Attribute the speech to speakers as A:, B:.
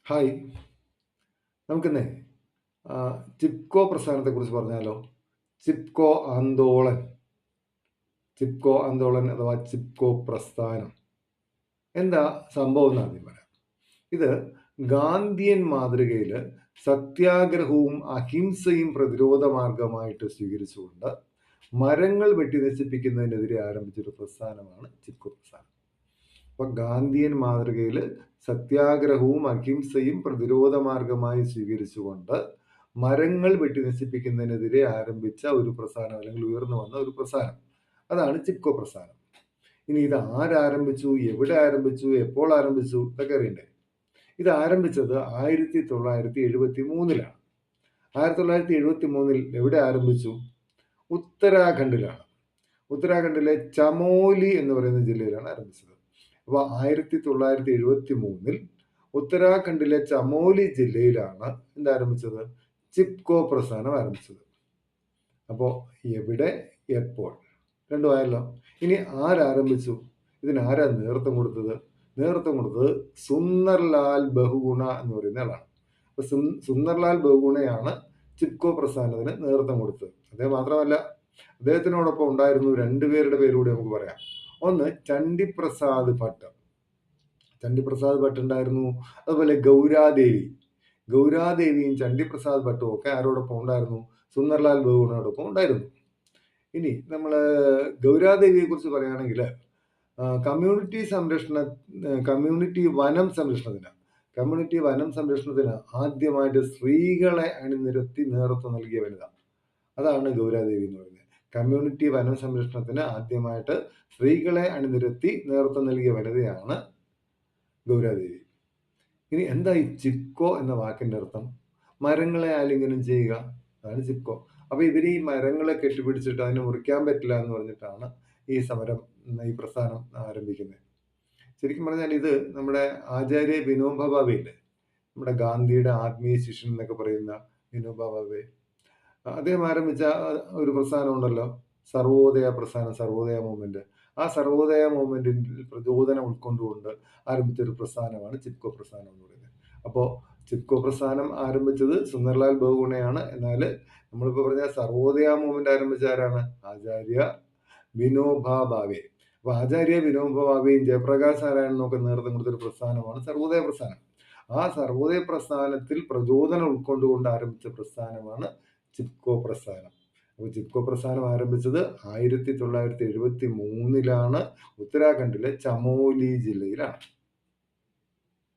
A: Hi. നമുക്കിന്നേ Chipko പ്രസ്ഥാനത്തെക്കുറിച്ച് പറഞ്ഞാലോ? ചിപ്കോ ആന്തോളൻ ചിപ്കോ ആന്തോളൻ അഥവാ ചിപ്കോ പ്രസ്ഥാനം എന്താ സംഭവം എന്ന് ആദ്യം പറയാം. ഇത് ഗാന്ധിയൻ മാതൃകയിൽ സത്യാഗ്രഹവും അഹിംസയും പ്രതിരോധ മാർഗമായിട്ട് സ്വീകരിച്ചുകൊണ്ട് മരങ്ങൾ വെട്ടി നശിപ്പിക്കുന്നതിനെതിരെ ആരംഭിച്ചൊരു പ്രസ്ഥാനമാണ് ചിപ്കോ പ്രസ്ഥാനം. അപ്പൊ ഗാന്ധിയൻ മാതൃകയിൽ സത്യാഗ്രഹവും അഹിംസയും പ്രതിരോധ മാർഗമായി സ്വീകരിച്ചുകൊണ്ട് മരങ്ങൾ വെട്ടി നശിപ്പിക്കുന്നതിനെതിരെ ആരംഭിച്ച ഒരു പ്രസ്ഥാനം, അല്ലെങ്കിൽ ഉയർന്നു വന്ന ഒരു പ്രസ്ഥാനം, അതാണ് ചിപ്കോ പ്രസ്ഥാനം. ഇനി ഇത് ആരംഭിച്ചു, എവിടെ ആരംഭിച്ചു, എപ്പോൾ ആരംഭിച്ചു, ഇതൊക്കെ അറിയണ്ടേ? ഇത് ആരംഭിച്ചത് 1973-ലാണ്. 1973 എവിടെ ആരംഭിച്ചു? ഉത്തരാഖണ്ഡിലാണ്. ഉത്തരാഖണ്ഡിലെ ചമോലി എന്ന് പറയുന്ന ജില്ലയിലാണ് ആരംഭിച്ചത്. അപ്പോൾ 1973 ഉത്തരാഖണ്ഡിലെ ചമോലി ജില്ലയിലാണ് എന്താരംഭിച്ചത്? ചിപ്കോ പ്രസ്ഥാനം ആരംഭിച്ചത്. അപ്പോൾ എവിടെ, എപ്പോൾ, രണ്ടുമായല്ലോ. ഇനി ആരംഭിച്ചു? ഇതിനാരാ നേതൃത്വം കൊടുത്തത്? നേതൃത്വം കൊടുത്തത് സുന്ദർലാൽ ബഹുഗുണ എന്ന് പറയുന്ന ആളാണ്. അപ്പൊ സുന്ദർലാൽ ബഹുഗുണയാണ് ചിപ്കോ പ്രസ്ഥാനത്തിന് നേതൃത്വം കൊടുത്തത്. അദ്ദേഹം മാത്രമല്ല, അദ്ദേഹത്തിനോടൊപ്പം ഉണ്ടായിരുന്നു രണ്ടുപേരുടെ പേരുകൂടി നമുക്ക് പറയാം. ഒന്ന് ചണ്ഡിപ്രസാദ് ഭട്ട്. ചണ്ഡിപ്രസാദ് ഭട്ട് ഉണ്ടായിരുന്നു. അതുപോലെ ഗൗരാദേവിയും ചണ്ഡിപ്രസാദ് ഭട്ടും ഒക്കെ ആരോടൊപ്പം ഉണ്ടായിരുന്നു? സുന്ദർലാൽ ബഹുഗുണയോടൊപ്പം ഉണ്ടായിരുന്നു. ഇനി നമ്മൾ ഗൗരാദേവിയെ കുറിച്ച് പറയുകയാണെങ്കിൽ കമ്മ്യൂണിറ്റി വനം സംരക്ഷണത്തിന് ആദ്യമായിട്ട് സ്ത്രീകളെ അണിനിരത്തി നേതൃത്വം നൽകിയ വനിത, അതാണ് ഗൗരാദേവി എന്ന് പറയുന്നത്. കമ്മ്യൂണിറ്റി വനം സംരക്ഷണത്തിന് ആദ്യമായിട്ട് സ്ത്രീകളെ അണിനിരത്തി നേതൃത്വം നൽകിയ വനിതയാണ് ഗൗരാദേവി. ഇനി എന്താ ഈ ചിപ്കോ എന്ന വാക്കിന്റെ അർത്ഥം? മരങ്ങളെ ആലിംഗനം ചെയ്യുക, അതാണ് ചിപ്കോ. അപ്പൊ ഇവര് ഈ മരങ്ങളെ കെട്ടിപ്പിടിച്ചിട്ട് അതിനെ മുറിക്കാൻ പറ്റില്ല എന്ന് പറഞ്ഞിട്ടാണ് ഈ പ്രസ്ഥാനം ആരംഭിക്കുന്നത്. ശരിക്കും പറഞ്ഞാൽ ഇത് നമ്മുടെ ആചാര്യ വിനോബ ഭാവെ ഇല്ലേ, നമ്മുടെ ഗാന്ധിയുടെ ആത്മീയ ശിഷ്യൻ എന്നൊക്കെ പറയുന്ന വിനോബ ഭാവെ, അദ്ദേഹം ആരംഭിച്ച ഒരു പ്രസ്ഥാനം ഉണ്ടല്ലോ, സർവോദയ പ്രസ്ഥാനം, സർവോദയ മൂവ്മെന്റ്. ആ സർവോദയ മൂവ്മെന്റിൽ പ്രചോദനം ഉൾക്കൊണ്ടുകൊണ്ട് ആരംഭിച്ച ഒരു പ്രസ്ഥാനമാണ് ചിപ്കോ പ്രസ്ഥാനം എന്ന് പറയുന്നത്. അപ്പോൾ ചിപ്കോ പ്രസ്ഥാനം ആരംഭിച്ചത് സുന്ദർലാൽ ബഹുഗുണയാണ്. എന്നാൽ നമ്മളിപ്പോൾ പറഞ്ഞ സർവോദയ മൂവ്മെന്റ് ആരംഭിച്ച ആരാണ്? ആചാര്യ വിനോബ ഭാവെ. അപ്പൊ ആചാര്യ വിനോബ ഭാവെയും ജയപ്രകാശ് നാരായണനും ഒക്കെ നേതൃത്വം കൊടുത്തൊരു പ്രസ്ഥാനമാണ് സർവോദയ പ്രസ്ഥാനം. ആ സർവോദയ പ്രസ്ഥാനത്തിൽ പ്രചോദനം ഉൾക്കൊണ്ടുകൊണ്ട് ആരംഭിച്ച പ്രസ്ഥാനമാണ് ചിപ്കോ പ്രസ്ഥാനം. അപ്പോൾ ചിപ്കോ പ്രസ്ഥാനം ആരംഭിച്ചത് 1973-ലാണ് ഉത്തരാഖണ്ഡിലെ ചമോലി ജില്ലയിലാണ്.